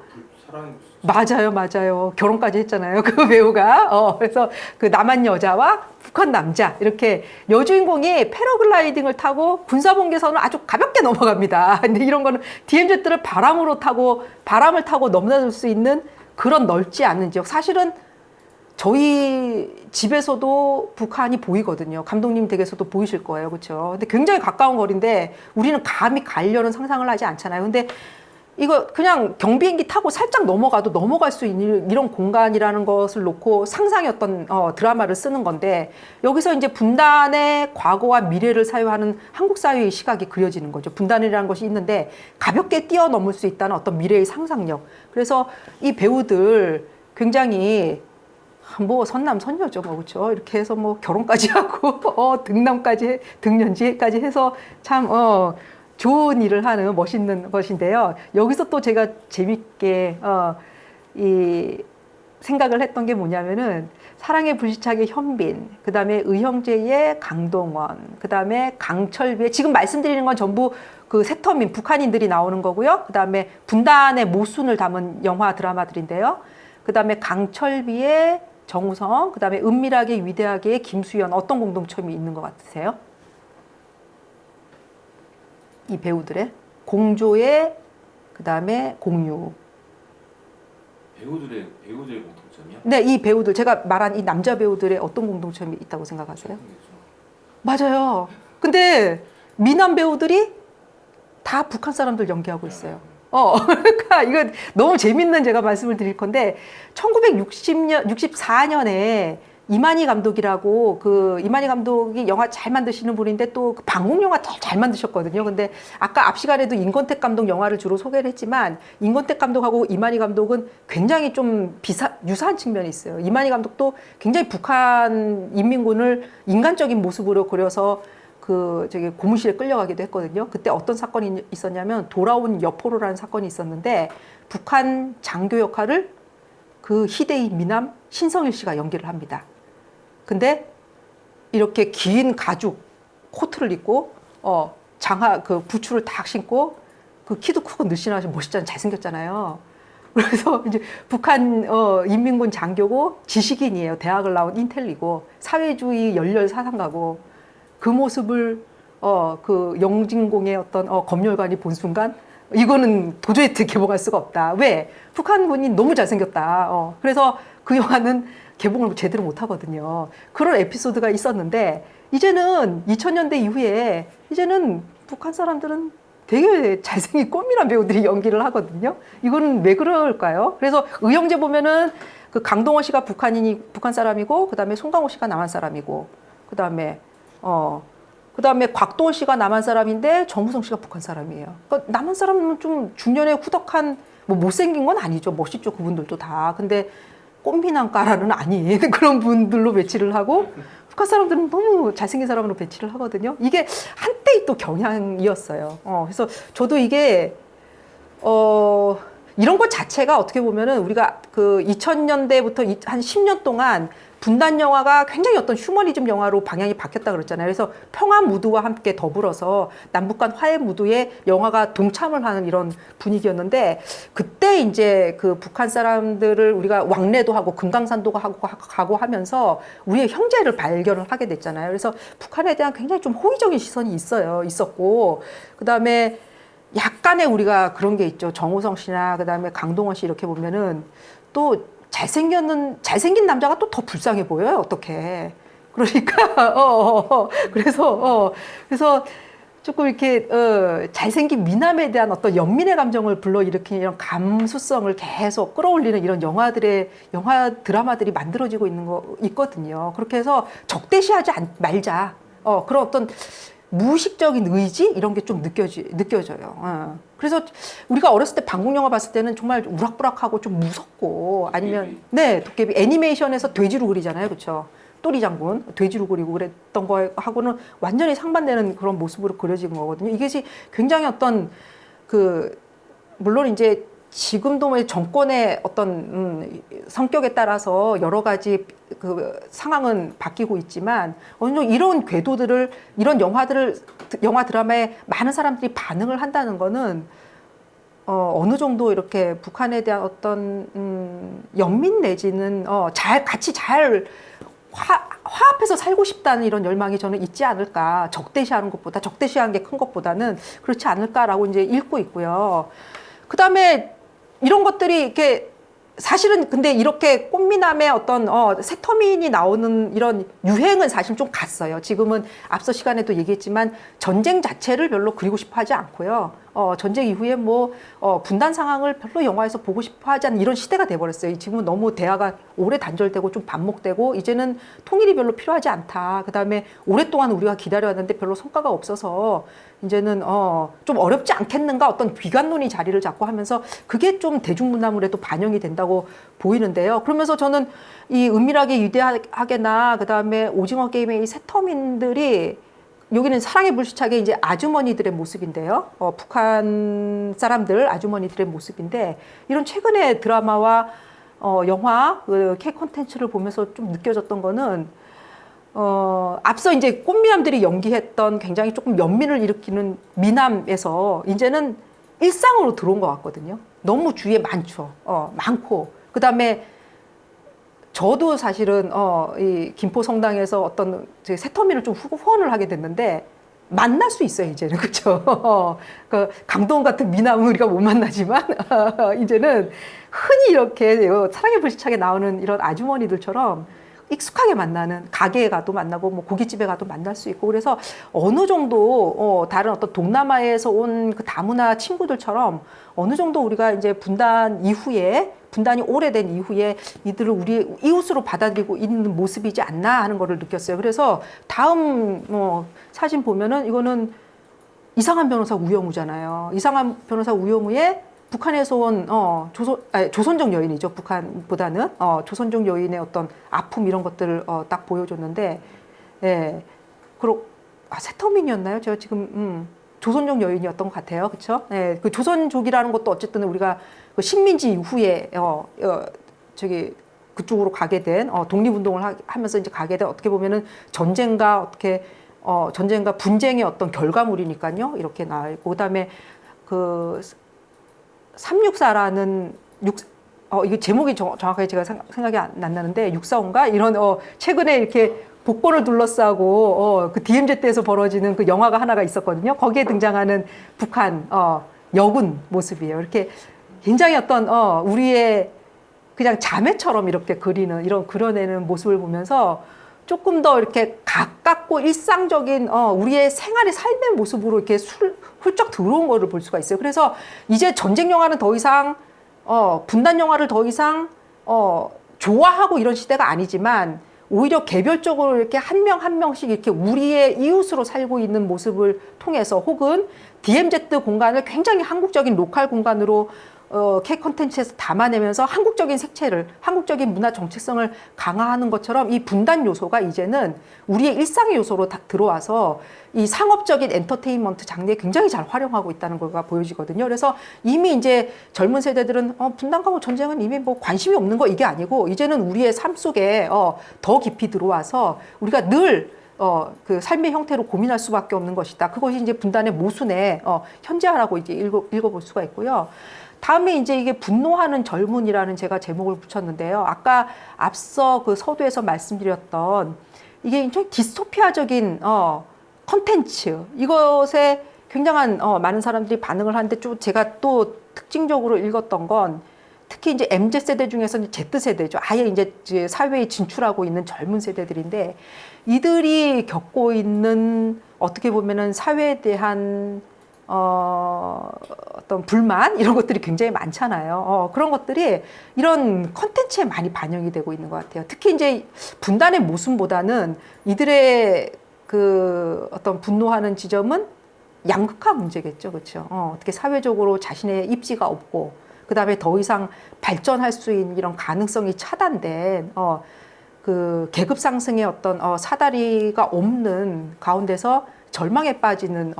맞아요. 결혼까지 했잖아요. 그 배우가. 그래서 그 남한 여자와 북한 남자, 이렇게 여주인공이 패러글라이딩을 타고 군사봉개선을 아주 가볍게 넘어갑니다. 근데 이런 거는 DMZ를 바람을 타고 넘나들 수 있는 그런 넓지 않은 지역. 사실은 저희 집에서도 북한이 보이거든요. 감독님 댁에서도 보이실 거예요. 그렇죠? 근데 굉장히 가까운 거리인데 우리는 감히 가려는 상상을 하지 않잖아요. 근데 이거 그냥 경비행기 타고 살짝 넘어가도 넘어갈 수 있는 이런 공간이라는 것을 놓고 상상의 어떤 드라마를 쓰는 건데 여기서 이제 분단의 과거와 미래를 사유하는 한국 사회의 시각이 그려지는 거죠. 분단이라는 것이 있는데 가볍게 뛰어넘을 수 있다는 어떤 미래의 상상력. 그래서 이 배우들 굉장히 뭐 선남 선녀죠, 뭐 그렇죠. 이렇게 해서 뭐 결혼까지 하고 등년지까지 해서 참 좋은 일을 하는 멋있는 것인데요. 여기서 또 제가 재밌게 이 생각을 했던 게 뭐냐면은 사랑의 불시착의 현빈, 그다음에 의형제의 강동원, 그다음에 강철비의 지금 말씀드리는 건 전부 그 세터민 북한인들이 나오는 거고요. 그다음에 분단의 모순을 담은 영화 드라마들인데요. 그다음에 강철비의 정우성, 그다음에 은밀하게 위대하게의 김수현 어떤 공동점이 있는 것 같으세요? 이 배우들의 공조의 그다음에 공유. 배우들의 공통점이요? 네, 이 배우들 제가 말한 이 남자 배우들의 어떤 공통점이 있다고 생각하세요? 맞아요. 근데 미남 배우들이 다 북한 사람들 연기하고 있어요. 그러니까 이거 너무 재밌는 제가 말씀을 드릴 건데 1964년에 이만희 감독이라고 그 이만희 감독이 영화 잘 만드시는 분인데 또 그 방공 영화 잘 만드셨거든요. 근데 아까 앞 시간에도 임권택 감독 영화를 주로 소개를 했지만 임권택 감독하고 이만희 감독은 굉장히 좀 유사한 측면이 있어요. 이만희 감독도 굉장히 북한 인민군을 인간적인 모습으로 그려서 그 저기 고문실에 끌려가기도 했거든요. 그때 어떤 사건이 있었냐면 돌아온 여포로라는 사건이 있었는데 북한 장교 역할을 그 희대의 미남 신성일 씨가 연기를 합니다. 근데 이렇게 긴 가죽 코트를 입고 장화 그 부츠를 딱 신고 그 키도 크고 늘씬하시고 멋있잖아요. 잘생겼잖아요. 그래서 이제 북한 인민군 장교고 지식인이에요. 대학을 나온 인텔리고 사회주의 열렬 사상가고 그 모습을 그 영진공의 어떤 검열관이 본 순간 이거는 도저히 개봉할 수가 없다. 왜? 북한군이 너무 잘생겼다. 그래서 그 영화는 개봉을 제대로 못 하거든요. 그런 에피소드가 있었는데 이제는 2000년대 이후에 이제는 북한 사람들은 되게 잘생긴 꽃미남 배우들이 연기를 하거든요. 이거는 왜 그럴까요? 그래서 의형제 보면은 그 강동원 씨가 북한 사람이고 그다음에 송강호 씨가 남한 사람이고 그다음에 곽도원 씨가 남한 사람인데 정우성 씨가 북한 사람이에요. 그러니까 남한 사람은 좀 중년에 후덕한 뭐 못생긴 건 아니죠. 멋있죠. 그분들도 다. 근데 꽃미남가라는 아닌 그런 분들로 배치를 하고 북한 사람들은 너무 잘생긴 사람으로 배치를 하거든요. 이게 한때의 또 경향이었어요. 그래서 저도 이게 이런 것 자체가 어떻게 보면은 우리가 그 2000년대부터 한 10년 동안 분단 영화가 굉장히 어떤 휴머니즘 영화로 방향이 바뀌었다 그랬잖아요. 그래서 평화 무드와 함께 더불어서 남북 간 화해 무드에 영화가 동참을 하는 이런 분위기였는데 그때 이제 그 북한 사람들을 우리가 왕래도 하고 금강산도 가고 하면서 우리의 형제를 발견을 하게 됐잖아요. 그래서 북한에 대한 굉장히 좀 호의적인 시선이 있었고 그다음에 약간의 우리가 그런 게 있죠. 정우성 씨나 그다음에 강동원 씨 이렇게 보면은 또 잘생긴 남자가 또 더 불쌍해 보여요. 어떻게? 그러니까 그래서 조금 이렇게 잘생긴 미남에 대한 어떤 연민의 감정을 불러일으키는 이런 감수성을 계속 끌어올리는 이런 영화 드라마들이 만들어지고 있거든요. 그렇게 해서 적대시하지 말자. 그런 어떤 무의식적인 의지 이런 게 좀 느껴져요. 그래서 우리가 어렸을 때 방공 영화 봤을 때는 정말 우락부락하고 좀 무섭고 아니면 네 도깨비 애니메이션에서 돼지로 그리잖아요, 그렇죠? 또리 장군 돼지로 그리고 그랬던 거하고는 완전히 상반되는 그런 모습으로 그려진 거거든요. 이것이 굉장히 어떤 그 물론 이제 지금도 뭐 정권의 어떤 성격에 따라서 여러 가지 그 상황은 바뀌고 있지만 어느 정도 이런 궤도들을 이런 영화 드라마에 많은 사람들이 반응을 한다는 거는 어느 정도 이렇게 북한에 대한 어떤 연민 내지는 같이 잘 화합해서 살고 싶다는 이런 열망이 저는 있지 않을까. 적대시하는 게 큰 것보다는 그렇지 않을까라고 이제 읽고 있고요. 그 다음에 이런 것들이 이렇게 사실은 근데 이렇게 꽃미남의 어떤 새터민이 나오는 이런 유행은 사실 좀 갔어요. 지금은 앞서 시간에도 얘기했지만 전쟁 자체를 별로 그리고 싶어 하지 않고요. 전쟁 이후에 뭐 분단 상황을 별로 영화에서 보고 싶어 하지 않는 이런 시대가 돼버렸어요. 지금은 너무 대화가 오래 단절되고 좀 반복되고 이제는 통일이 별로 필요하지 않다. 그다음에 오랫동안 우리가 기다려왔는데 별로 성과가 없어서 이제는 좀 어렵지 않겠는가 어떤 비관론이 자리를 잡고 하면서 그게 좀 대중문화물에도 반영이 된다고 보이는데요. 그러면서 저는 이 은밀하게 위대하게나 그다음에 오징어 게임의 이 새터민들이 여기는 사랑의 불시착의 이제 아주머니들의 모습인데요. 북한 사람들 아주머니들의 모습인데 이런 최근의 드라마와 영화 그 K 콘텐츠를 보면서 좀 느껴졌던 거는 앞서 이제 꽃미남들이 연기했던 굉장히 조금 연민을 일으키는 미남에서 이제는 일상으로 들어온 것 같거든요. 너무 주위에 많고 그다음에 저도 사실은 이 김포 성당에서 어떤 새터미를 좀 후원을 하게 됐는데 만날 수 있어요, 이제는. 그렇죠? 그 강동 같은 미남은 우리가 못 만나지만 이제는 흔히 이렇게 사랑의 불시착에 나오는 이런 아주머니들처럼 익숙하게 만나는, 가게에 가도 만나고 뭐 고깃집에 가도 만날 수 있고, 그래서 어느 정도 다른 어떤 동남아에서 온 그 다문화 친구들처럼 어느 정도 우리가 이제 분단이 오래된 이후에 이들을 우리 이웃으로 받아들이고 있는 모습이지 않나 하는 거를 느꼈어요. 그래서 다음 사진 보면은 이거는 이상한 변호사 우영우잖아요. 이상한 변호사 우영우의 북한에서 온 조선족 여인이죠. 북한보다는 조선족 여인의 어떤 아픔 이런 것들을 딱 보여줬는데, 예, 그리고 세터민이었나요? 제가 지금 조선족 여인이었던 것 같아요. 그렇죠? 예, 그 조선족이라는 것도 어쨌든 우리가 그 식민지 이후에 저기 그쪽으로 가게 된 독립운동을 하면서 이제 가게 된 어떻게 보면은 전쟁과 분쟁의 어떤 결과물이니까요. 이렇게 나있고, 그다음에 그 364라는 이거 제목이 정확하게 제가 생각이 안 나는데 645인가 이런 최근에 이렇게 복권을 둘러싸고 그 DMZ 때에서 벌어지는 그 영화가 하나가 있었거든요. 거기에 등장하는 북한 여군 모습이에요. 이렇게 굉장히 어떤 우리의 그냥 자매처럼 이렇게 그려내는 모습을 보면서 조금 더 이렇게 가깝고 일상적인 우리의 생활의 삶의 모습으로 이렇게 훌쩍 들어온 거를 볼 수가 있어요. 그래서 이제 전쟁 영화는 더 이상 분단 영화를 더 이상 좋아하고 이런 시대가 아니지만, 오히려 개별적으로 이렇게 한 명 한 명씩 이렇게 우리의 이웃으로 살고 있는 모습을 통해서, 혹은 DMZ 공간을 굉장히 한국적인 로컬 공간으로 K 콘텐츠에서 담아내면서 한국적인 색채를, 한국적인 문화 정체성을 강화하는 것처럼 이 분단 요소가 이제는 우리의 일상의 요소로 다 들어와서 이 상업적인 엔터테인먼트 장르에 굉장히 잘 활용하고 있다는 거가 보여지거든요. 그래서 이미 이제 젊은 세대들은 분단과 뭐 전쟁은 이미 뭐 관심이 없는 거 이게 아니고, 이제는 우리의 삶 속에 더 깊이 들어와서 우리가 늘 그 삶의 형태로 고민할 수밖에 없는 것이다. 그것이 이제 분단의 모순에 현재화라고 이제 읽어볼 수가 있고요. 다음에 이제 이게 분노하는 젊은이라는 제가 제목을 붙였는데요. 아까 앞서 그 서두에서 말씀드렸던 이게 굉장히 디스토피아적인 컨텐츠, 이것에 굉장한 많은 사람들이 반응을 하는데, 좀 제가 또 특징적으로 읽었던 건 특히 이제 MZ세대 중에서는 Z세대죠. 아예 이제 사회에 진출하고 있는 젊은 세대들인데, 이들이 겪고 있는 어떻게 보면은 사회에 대한 어떤 불만 이런 것들이 굉장히 많잖아요. 그런 것들이 이런 컨텐츠에 많이 반영이 되고 있는 것 같아요. 특히 이제 분단의 모순보다는 이들의 그 어떤 분노하는 지점은 양극화 문제겠죠, 그렇죠? 어떻게 사회적으로 자신의 입지가 없고, 그 다음에 더 이상 발전할 수 있는 이런 가능성이 차단된 그 계급 상승의 어떤 사다리가 없는 가운데서 절망에 빠지는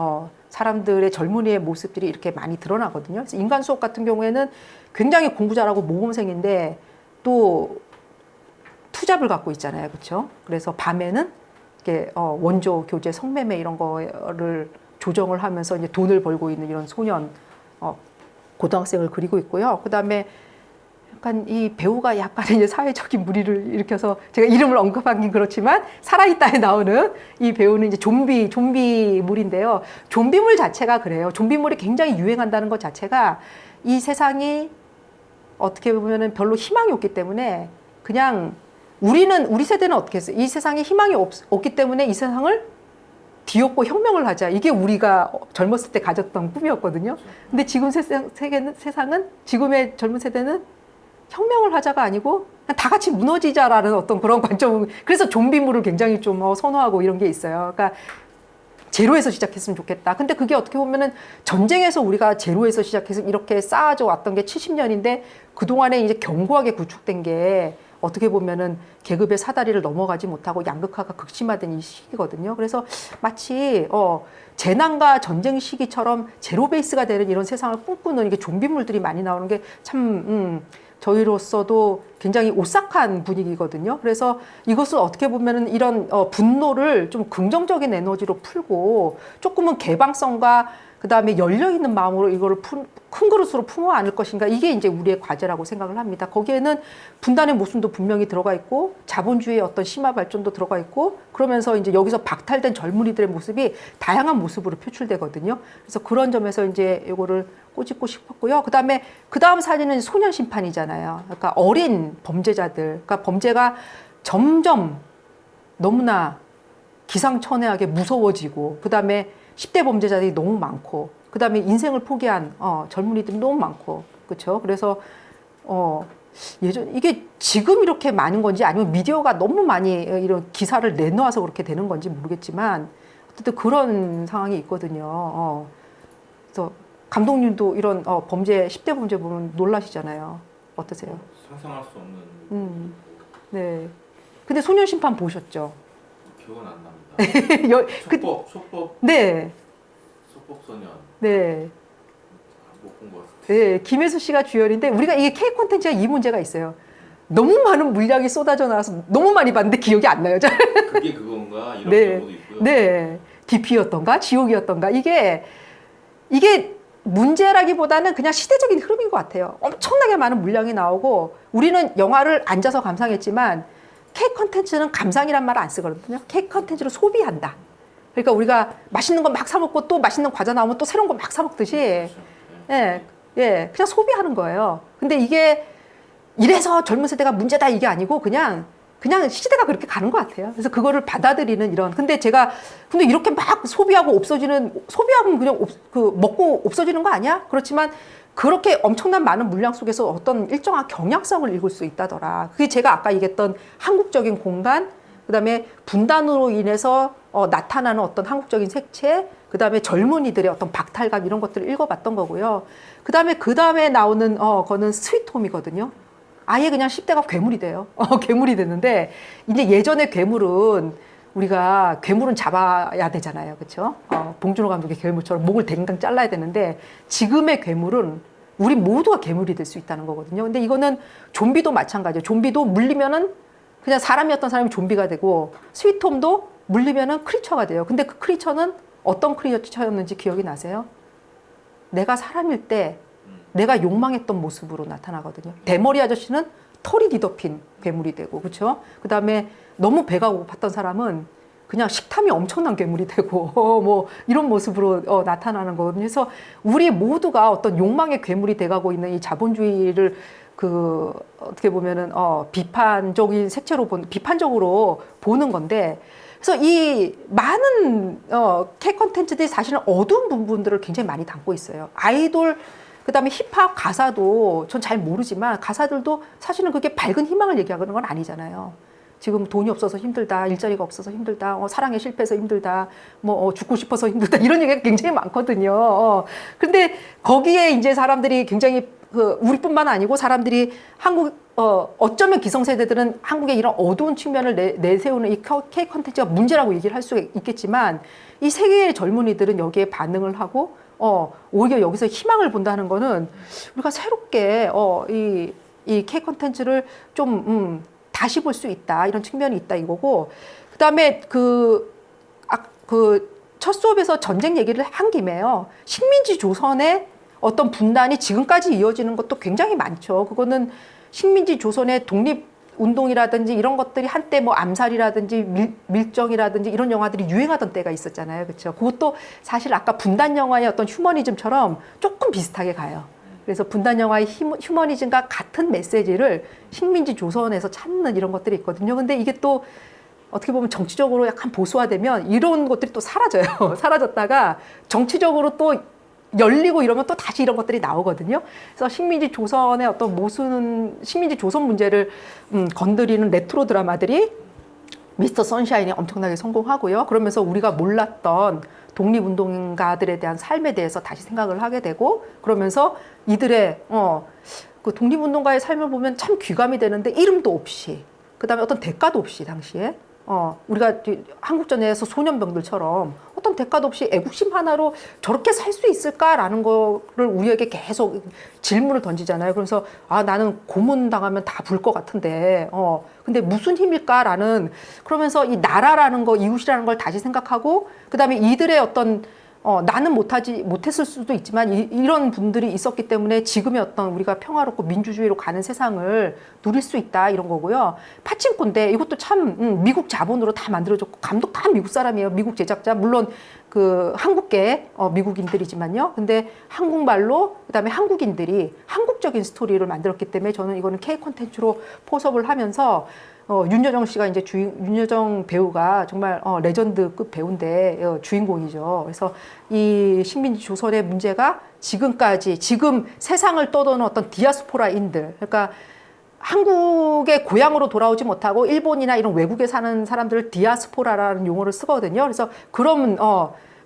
사람들의 젊은이의 모습들이 이렇게 많이 드러나거든요. 그래서 인간 수업 같은 경우에는 굉장히 공부 잘하고 모범생인데 또 투잡을 갖고 있잖아요, 그렇죠? 그래서 밤에는 이렇게 원조 교재 성매매 이런 거를 조정을 하면서 이제 돈을 벌고 있는 이런 소년 고등학생을 그리고 있고요. 그 다음에 약간 이 배우가 약간 이제 사회적인 물의를 일으켜서, 제가 이름을 언급하긴 그렇지만 살아있다에 나오는 이 배우는 이제 좀비물인데요. 좀비물 자체가 그래요. 좀비물이 굉장히 유행한다는 것 자체가 이 세상이 어떻게 보면은 별로 희망이 없기 때문에, 그냥 우리 세대는 어떻게 했어요? 이 세상에 희망이 없기 때문에 이 세상을 뒤엎고 혁명을 하자. 이게 우리가 젊었을 때 가졌던 꿈이었거든요. 근데 지금 세상은, 지금의 젊은 세대는 혁명을 하자가 아니고 그냥 다 같이 무너지자라는 어떤 그런 관점. 그래서 좀비물을 굉장히 좀 선호하고 이런 게 있어요. 그러니까 제로에서 시작했으면 좋겠다. 근데 그게 어떻게 보면은 전쟁에서 우리가 제로에서 시작해서 이렇게 쌓아져 왔던 게 70년인데 그동안에 이제 견고하게 구축된 게 어떻게 보면은 계급의 사다리를 넘어가지 못하고 양극화가 극심화된 이 시기거든요. 그래서 마치 재난과 전쟁 시기처럼 제로 베이스가 되는 이런 세상을 꿈꾸는 이게 좀비물들이 많이 나오는 게 참 저희로서도 굉장히 오싹한 분위기거든요. 그래서 이것은 어떻게 보면은 이런 분노를 좀 긍정적인 에너지로 풀고 조금은 개방성과 그다음에 열려 있는 마음으로 이거를 큰 그릇으로 품어 안을 것인가, 이게 이제 우리의 과제라고 생각을 합니다. 거기에는 분단의 모순도 분명히 들어가 있고 자본주의의 어떤 심화 발전도 들어가 있고, 그러면서 이제 여기서 박탈된 젊은이들의 모습이 다양한 모습으로 표출되거든요. 그래서 그런 점에서 이제 이거를 꼬집고 싶었고요. 그다음에 그다음 사진은 소년 심판이잖아요. 그러니까 어린 범죄자들, 그러니까 범죄가 점점 너무나 기상천외하게 무서워지고, 그다음에 10대 범죄자들이 너무 많고, 그다음에 인생을 포기한 젊은이들이 너무 많고, 그렇죠? 그래서 예전 이게 지금 이렇게 많은 건지 아니면 미디어가 너무 많이 이런 기사를 내놓아서 그렇게 되는 건지 모르겠지만 어쨌든 그런 상황이 있거든요. 그래서 감독님도 이런 범죄 10대 범죄 보면 놀라시잖아요. 어떠세요? 상상할 수 없는. 네. 근데 소년 심판 보셨죠? 기억은 안 납니다. 속법. 네. 속법소년. 네. 못 본 것 같아요. 네. 김혜수 씨가 주연인데, 우리가 이게 K 콘텐츠가 이 문제가 있어요. 너무 많은 물량이 쏟아져 나와서 너무 많이 봤는데 기억이 안 나요. 그게 그건가? 이런 네. 경우도 있고요. 네. DP였던가 지옥이었던가, 이게 문제라기보다는 그냥 시대적인 흐름인 것 같아요. 엄청나게 많은 물량이 나오고, 우리는 영화를 앉아서 감상했지만 K 콘텐츠는 감상이란 말을 안 쓰거든요. K 콘텐츠로 소비한다. 그러니까 우리가 맛있는 거 막 사 먹고 또 맛있는 과자 나오면 또 새로운 거 막 사 먹듯이, 그렇죠. 예, 그냥 소비하는 거예요. 근데 이게 이래서 젊은 세대가 문제다 이게 아니고 그냥 시대가 그렇게 가는 것 같아요. 그래서 그거를 받아들이는 이런. 근데 이렇게 막 소비하면 그냥 먹고 없어지는 거 아니야? 그렇지만 그렇게 엄청난 많은 물량 속에서 어떤 일정한 경향성을 읽을 수 있다더라. 그게 제가 아까 얘기했던 한국적인 공간, 그다음에 분단으로 인해서 나타나는 어떤 한국적인 색채, 그다음에 젊은이들의 어떤 박탈감, 이런 것들을 읽어봤던 거고요. 그다음에 나오는 거는 스위트홈이거든요. 아예 그냥 10대가 괴물이 돼요. 괴물이 되는데, 이제 예전에 우리가 괴물은 잡아야 되잖아요. 그렇죠? 봉준호 감독의 괴물처럼 목을 댕강 잘라야 되는데, 지금의 괴물은 우리 모두가 괴물이 될 수 있다는 거거든요. 근데 이거는 좀비도 마찬가지예요. 좀비도 물리면은 그냥 사람이었던 사람이 좀비가 되고, 스위트홈도 물리면은 크리처가 돼요. 근데 그 크리처는 어떤 크리처였는지 기억이 나세요? 내가 사람일 때 내가 욕망했던 모습으로 나타나거든요. 대머리 아저씨는 털이 뒤덮인 괴물이 되고, 그렇죠? 그다음에 너무 배가 고팠던 사람은 그냥 식탐이 엄청난 괴물이 되고, 뭐 이런 모습으로 나타나는 거거든요. 그래서 우리 모두가 어떤 욕망의 괴물이 돼가고 있는 이 자본주의를 어떻게 보면은 비판적인 색채로 비판적으로 보는 건데, 그래서 이 많은 K 콘텐츠들이 사실은 어두운 부분들을 굉장히 많이 담고 있어요. 아이돌, 그다음에 힙합 가사도 전 잘 모르지만 가사들도 사실은 그게 밝은 희망을 얘기하는 건 아니잖아요. 지금 돈이 없어서 힘들다, 일자리가 없어서 힘들다, 사랑에 실패해서 힘들다, 죽고 싶어서 힘들다, 이런 얘기가 굉장히 많거든요. 근데 거기에 이제 사람들이 굉장히 우리뿐만 아니고 사람들이 어쩌면 기성세대들은 한국의 이런 어두운 측면을 내세우는 이 K 콘텐츠가 문제라고 얘기를 할 수 있겠지만, 이 세계의 젊은이들은 여기에 반응을 하고 오히려 여기서 희망을 본다는 거는 우리가 새롭게 이 K 콘텐츠를 좀 다시 볼 수 있다, 이런 측면이 있다 이거고, 그다음에 첫 수업에서 전쟁 얘기를 한 김에요. 식민지 조선의 어떤 분단이 지금까지 이어지는 것도 굉장히 많죠. 그거는 식민지 조선의 독립운동이라든지 이런 것들이 한때 암살이라든지 밀정이라든지 이런 영화들이 유행하던 때가 있었잖아요. 그렇죠? 그것도 사실 아까 분단 영화의 어떤 휴머니즘처럼 조금 비슷하게 가요. 그래서 분단 영화의 휴머니즘과 같은 메시지를 식민지 조선에서 찾는 이런 것들이 있거든요. 근데 이게 또 어떻게 보면 정치적으로 약간 보수화되면 이런 것들이 또 사라져요. 사라졌다가 정치적으로 또 열리고 이러면 또 다시 이런 것들이 나오거든요. 그래서 식민지 조선의 어떤 식민지 조선 문제를 건드리는 레트로 드라마들이 미스터 선샤인이 엄청나게 성공하고요. 그러면서 우리가 몰랐던 독립운동가들에 대한 삶에 대해서 다시 생각을 하게 되고, 그러면서 이들의 그 독립운동가의 삶을 보면 참 귀감이 되는데, 이름도 없이, 그다음에 어떤 대가도 없이 당시에 우리가 한국전에서 소년병들처럼 어떤 대가도 없이 애국심 하나로 저렇게 살 수 있을까라는 거를 우리에게 계속 질문을 던지잖아요. 그래서 나는 고문당하면 다 불 것 같은데 근데 무슨 힘일까라는, 그러면서 이 나라라는 거, 이웃이라는 걸 다시 생각하고, 그다음에 이들의 어떤 나는 못했을 수도 있지만 이런 분들이 있었기 때문에 지금의 어떤 우리가 평화롭고 민주주의로 가는 세상을 누릴 수 있다 이런 거고요. 파친코인데 이것도 참 미국 자본으로 다 만들어졌고 감독 다 미국 사람이에요. 미국 제작자 물론 그 한국계 미국인들이지만요. 근데 한국말로 그다음에 한국인들이 한국적인 스토리를 만들었기 때문에 저는 이거는 K 콘텐츠로 포섭을 하면서 윤여정 씨가 이제 윤여정 배우가 정말 레전드급 배우인데 주인공이죠. 그래서 이 식민지 조선의 문제가 지금 세상을 떠도는 어떤 디아스포라인들, 그러니까 한국의 고향으로 돌아오지 못하고 일본이나 이런 외국에 사는 사람들을 디아스포라라는 용어를 쓰거든요. 그래서 그러면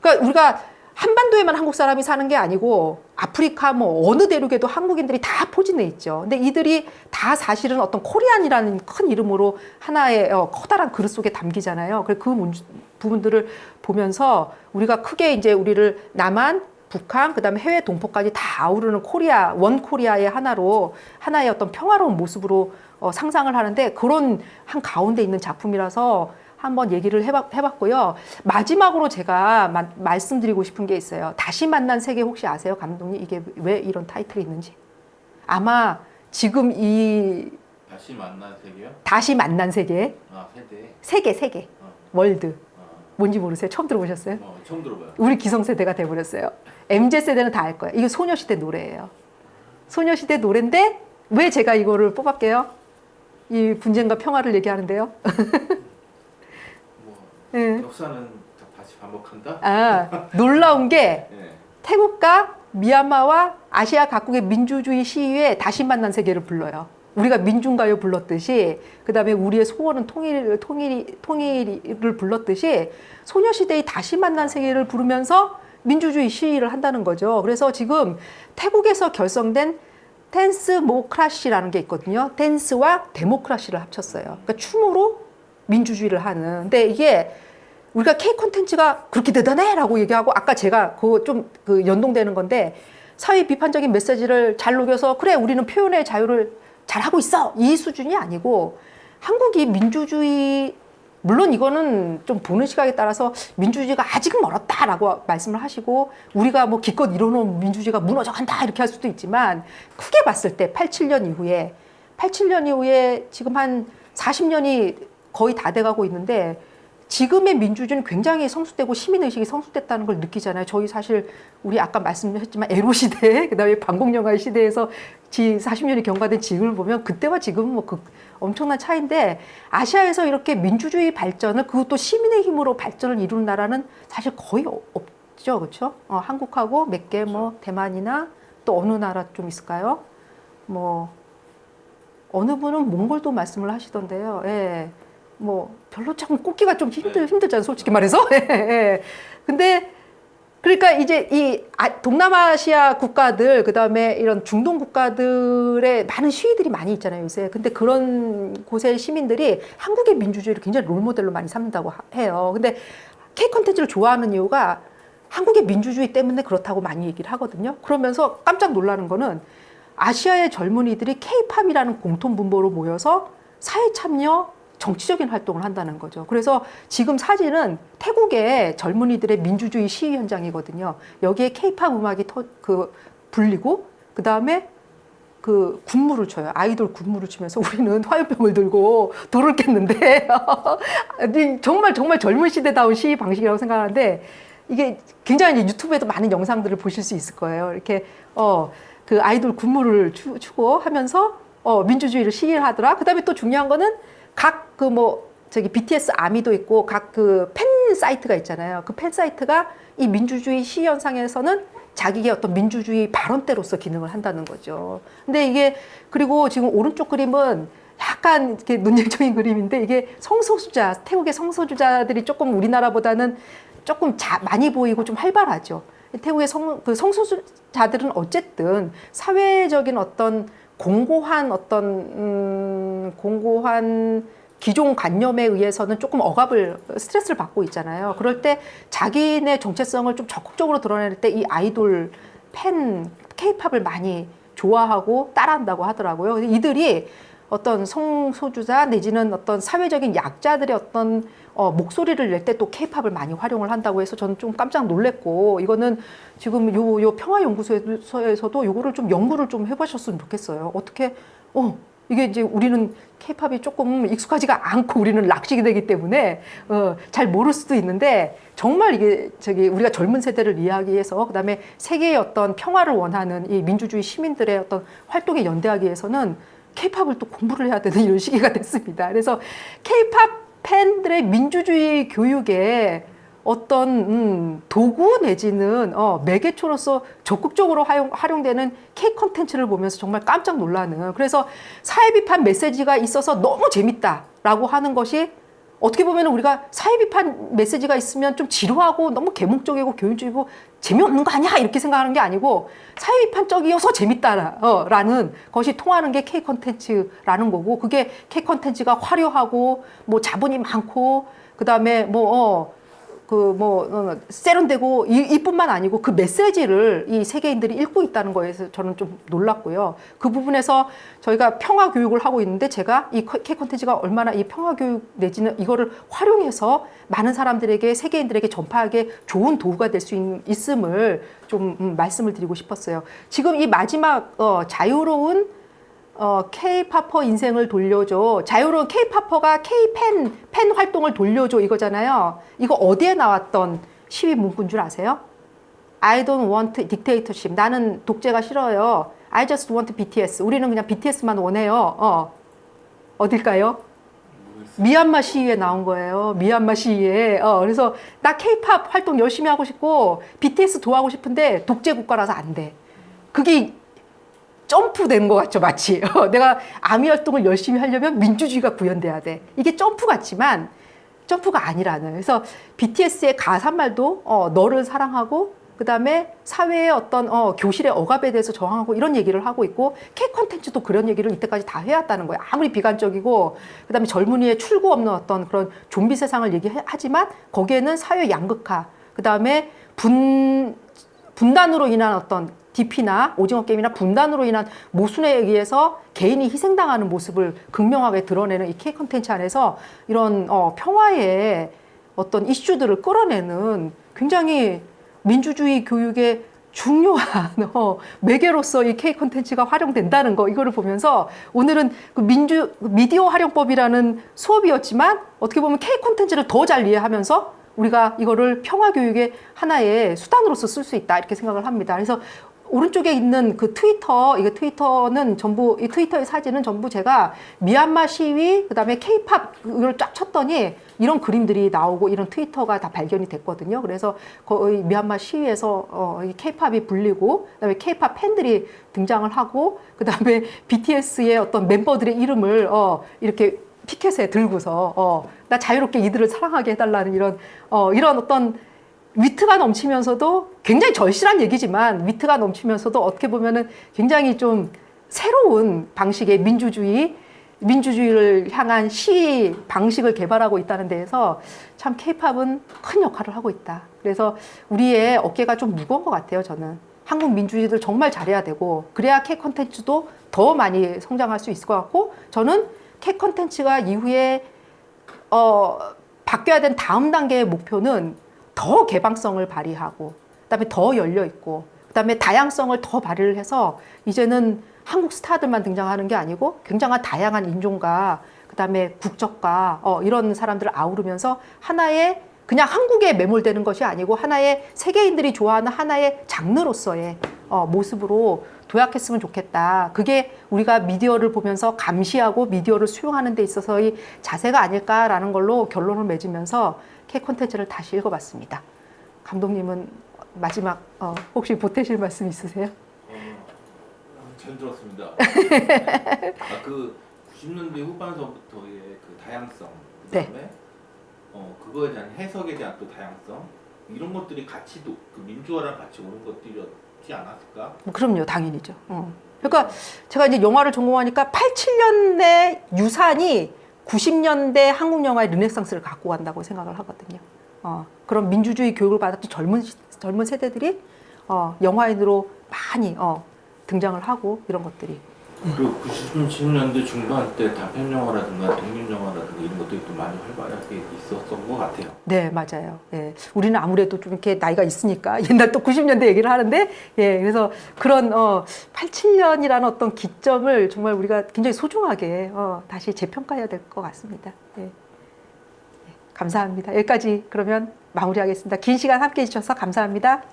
그러니까 우리가 한반도에만 한국 사람이 사는 게 아니고 아프리카 뭐 어느 대륙에도 한국인들이 다 포진해 있죠. 근데 이들이 다 사실은 어떤 코리안이라는 큰 이름으로 하나의 커다란 그릇 속에 담기잖아요. 그래서 그 부분들을 보면서 우리가 크게 이제 우리를 남한, 북한, 그다음에 해외 동포까지 다 아우르는 코리아, 원 코리아의 하나의 어떤 평화로운 모습으로 상상을 하는데 그런 한 가운데 있는 작품이라서 한번 얘기를 해봤고요. 마지막으로 제가 말씀드리고 싶은 게 있어요. 다시 만난 세계 혹시 아세요? 감독님 이게 왜 이런 타이틀이 있는지? 아마 지금 이 다시 만난 세계요? 다시 만난 세계 세계 월드 뭔지 모르세요? 처음 들어보셨어요? 처음 들어봐요. 우리 기성세대가 돼버렸어요. MZ세대는 다 알 거예요. 이게 소녀시대 노래예요. 소녀시대 노래인데 왜 제가 이거를 뽑았게요? 이 분쟁과 평화를 얘기하는데요. 네. 역사는 다시 반복한다? 놀라운 게 네. 태국과 미얀마와 아시아 각국의 민주주의 시위에 다시 만난 세계를 불러요. 우리가 민중가요 불렀듯이 그다음에 우리의 소원은 통일을 불렀듯이 소녀시대의 다시 만난 세계를 부르면서 민주주의 시위를 한다는 거죠. 그래서 지금 태국에서 결성된 댄스모크라시라는 게 있거든요. 댄스와 데모크라시를 합쳤어요. 그러니까 춤으로 민주주의를 하는. 근데 이게 우리가 K 콘텐츠가 그렇게 대단해! 라고 얘기하고 아까 제가 그거 좀 연동되는 건데 사회 비판적인 메시지를 잘 녹여서 그래 우리는 표현의 자유를 잘하고 있어! 이 수준이 아니고 한국이 민주주의 물론 이거는 좀 보는 시각에 따라서 민주주의가 아직은 멀었다라고 말씀을 하시고 우리가 뭐 기껏 이뤄놓은 민주주의가 무너져간다 이렇게 할 수도 있지만 크게 봤을 때 87년 이후에 지금 한 40년이 거의 다 돼가고 있는데 지금의 민주주의는 굉장히 성숙되고 시민의식이 성숙됐다는 걸 느끼잖아요. 저희 사실 우리 아까 말씀하셨지만 에로 시대, 그다음에 반공영화의 시대에서 40년이 경과된 지금을 보면 그때와 지금은 뭐 엄청난 차이인데 아시아에서 이렇게 민주주의 발전을 그것도 시민의 힘으로 발전을 이루는 나라는 사실 거의 없죠, 그렇죠? 한국하고 몇 개 뭐 대만이나 또 어느 나라 좀 있을까요? 뭐 어느 분은 몽골도 말씀을 하시던데요. 예. 뭐 별로 참 꼽기가 좀 힘들잖아요, 솔직히 말해서. 근데 그러니까 이제 이 동남아시아 국가들 그다음에 이런 중동 국가들의 많은 시위들이 많이 있잖아요, 요새. 근데 그런 곳의 시민들이 한국의 민주주의를 굉장히 롤모델로 많이 삼는다고 해요. 근데 K 콘텐츠를 좋아하는 이유가 한국의 민주주의 때문에 그렇다고 많이 얘기를 하거든요. 그러면서 깜짝 놀라는 거는 아시아의 젊은이들이 K-팝이라는 공통 분모로 모여서 사회 참여 정치적인 활동을 한다는 거죠. 그래서 지금 사진은 태국의 젊은이들의 민주주의 시위 현장이거든요. 여기에 K-팝 음악이 불리고 그 다음에 군무를 쳐요. 아이돌 군무를 치면서 우리는 화염병을 들고 돌을 깼는데 정말 젊은 시대다운 시위 방식이라고 생각하는데 이게 굉장히 유튜브에도 많은 영상들을 보실 수 있을 거예요. 이렇게 그 아이돌 군무를 추고 하면서 민주주의를 시위를 하더라. 그 다음에 또 중요한 거는 각 BTS 아미도 있고 각 팬 사이트가 있잖아요. 그 팬 사이트가 이 민주주의 시위 현상에서는 자기의 어떤 민주주의 발언대로서 기능을 한다는 거죠. 근데 이게 그리고 지금 오른쪽 그림은 약간 이렇게 논쟁적인 그림인데 이게 성소수자, 태국의 성소수자들이 조금 우리나라보다는 조금 많이 보이고 좀 활발하죠. 태국의 성소수자들은 어쨌든 사회적인 어떤 공고한 기존 관념에 의해서는 조금 스트레스를 받고 있잖아요. 그럴 때 자기네 정체성을 좀 적극적으로 드러낼 때 이 아이돌 K-팝을 많이 좋아하고 따라한다고 하더라고요. 이들이 어떤 성소수자 내지는 어떤 사회적인 약자들의 어떤 목소리를 낼 때 또 케이팝을 많이 활용을 한다고 해서 저는 좀 깜짝 놀랐고, 이거는 지금 요 평화연구소에서도 요거를 좀 연구를 좀 해보셨으면 좋겠어요. 어떻게 이게 이제 우리는 케이팝이 조금 익숙하지가 않고 우리는 락식이 되기 때문에 잘 모를 수도 있는데, 정말 이게 우리가 젊은 세대를 이해하기 위해서, 그다음에 세계의 어떤 평화를 원하는 이 민주주의 시민들의 어떤 활동에 연대하기 위해서는 케이팝을 또 공부를 해야 되는 이런 시기가 됐습니다. 그래서 케이팝 팬들의 민주주의 교육에 어떤 도구 내지는 매개초로서 적극적으로 활용되는 K 콘텐츠를 보면서 정말 깜짝 놀라는, 그래서 사회 비판 메시지가 있어서 너무 재밌다라고 하는 것이, 어떻게 보면 우리가 사회 비판 메시지가 있으면 좀 지루하고 너무 계몽적이고 교육적이고 재미없는 거 아니야 이렇게 생각하는 게 아니고, 사회 비판적이어서 재밌다라는 것이 통하는 게 K 콘텐츠라는 거고, 그게 K 콘텐츠가 화려하고 뭐 자본이 많고 그다음에 세련되고 이뿐만 아니고 그 메시지를 이 세계인들이 읽고 있다는 거에서 저는 좀 놀랐고요. 그 부분에서 저희가 평화 교육을 하고 있는데, 제가 이 K 콘텐츠가 얼마나 이 평화 교육 내지는 이거를 활용해서 많은 사람들에게, 세계인들에게 전파하기에 좋은 도구가 될 수 있음을 좀 말씀을 드리고 싶었어요. 지금 이 마지막 자유로운 K-팝퍼 인생을 돌려줘. 자유로운 K-팝퍼가 K-팬 활동을 돌려줘 이거잖아요. 이거 어디에 나왔던 시위 문구인 줄 아세요? I don't want dictatorship. 나는 독재가 싫어요. I just want BTS. 우리는 그냥 BTS만 원해요. 어딜까요? 미얀마 시위에 나온 거예요. 미얀마 시위에. 그래서 나 K-팝 활동 열심히 하고 싶고 BTS 도와하고 싶은데 독재 국가라서 안 돼. 그게 점프된 것 같죠, 마치. 내가 아미 활동을 열심히 하려면 민주주의가 구현돼야 돼. 이게 점프 같지만 점프가 아니라는. 그래서 BTS의 가사말도 너를 사랑하고, 그다음에 사회의 어떤 교실의 억압에 대해서 저항하고 이런 얘기를 하고 있고, K 콘텐츠도 그런 얘기를 이때까지 다 해왔다는 거예요. 아무리 비관적이고 그다음에 젊은이의 출구 없는 어떤 그런 좀비 세상을 얘기하지만, 거기에는 사회 양극화, 그다음에 분단으로 인한 어떤 DP나 오징어 게임이나 분단으로 인한 모순에 의해서 개인이 희생당하는 모습을 극명하게 드러내는 이 K 콘텐츠 안에서 이런 평화의 어떤 이슈들을 끌어내는 굉장히 민주주의 교육의 중요한 매개로서 이 K 콘텐츠가 활용된다는 거, 이거를 보면서 오늘은 그 미디어 활용법이라는 수업이었지만, 어떻게 보면 K 콘텐츠를 더 잘 이해하면서 우리가 이거를 평화 교육의 하나의 수단으로서 쓸 수 있다, 이렇게 생각을 합니다. 그래서 오른쪽에 있는 그 트위터, 이게 트위터는 전부, 이 트위터의 사진은 전부 제가 미얀마 시위, 그 다음에 케이팝, 이걸 쫙 쳤더니 이런 그림들이 나오고 이런 트위터가 다 발견이 됐거든요. 그래서 거의 미얀마 시위에서 케이팝이 불리고, 그 다음에 케이팝 팬들이 등장을 하고, 그 다음에 BTS의 어떤 멤버들의 이름을 이렇게 피켓에 들고서 나 자유롭게 이들을 사랑하게 해달라는 이런 어떤 위트가 넘치면서도, 굉장히 절실한 얘기지만 위트가 넘치면서도 어떻게 보면은 굉장히 좀 새로운 방식의 민주주의를 향한 시 방식을 개발하고 있다는 데에서 참 K-팝은 큰 역할을 하고 있다. 그래서 우리의 어깨가 좀 무거운 것 같아요, 저는. 한국 민주주의를 정말 잘해야 되고, 그래야 K 콘텐츠도 더 많이 성장할 수 있을 것 같고, 저는 K 콘텐츠가 이후에 바뀌어야 된 다음 단계의 목표는 더 개방성을 발휘하고, 그다음에 더 열려 있고, 그다음에 다양성을 더 발휘를 해서 이제는 한국 스타들만 등장하는 게 아니고 굉장한 다양한 인종과 그다음에 국적과 이런 사람들을 아우르면서 하나의, 그냥 한국에 매몰되는 것이 아니고 하나의 세계인들이 좋아하는 하나의 장르로서의 모습으로 도약했으면 좋겠다. 그게 우리가 미디어를 보면서 감시하고 미디어를 수용하는 데 있어서의 자세가 아닐까라는 걸로 결론을 맺으면서 K 콘텐츠를 다시 읽어봤습니다. 감독님은 마지막 혹시 보태실 말씀 있으세요? 잘 들었습니다. 그 90년대 후반서부터의 그 다양성, 그다음에 그거에 대한 해석에 대한 또 다양성, 이런 것들이 같이 그 민주화랑 같이 오는 것들이었지 않았을까? 그럼요, 당연히죠. 그러니까 제가 이제 영화를 전공하니까 87년대 유산이 90년대 한국 영화의 르네상스를 갖고 간다고 생각을 하거든요. 그런 민주주의 교육을 받았던 젊은 세대들이 영화인으로 많이 등장을 하고, 이런 것들이 그리고 90년대 중반 때 단편 영화라든가 독립 영화라든가 이런 것들이 또 많이 활발하게 있었던 것 같아요. 네, 맞아요. 예. 우리는 아무래도 좀 이렇게 나이가 있으니까 옛날 또 90년대 얘기를 하는데, 예, 그래서 그런 87년이라는 어떤 기점을 정말 우리가 굉장히 소중하게 다시 재평가해야 될 것 같습니다. 예. 예, 감사합니다. 여기까지 그러면 마무리하겠습니다. 긴 시간 함께 해주셔서 감사합니다.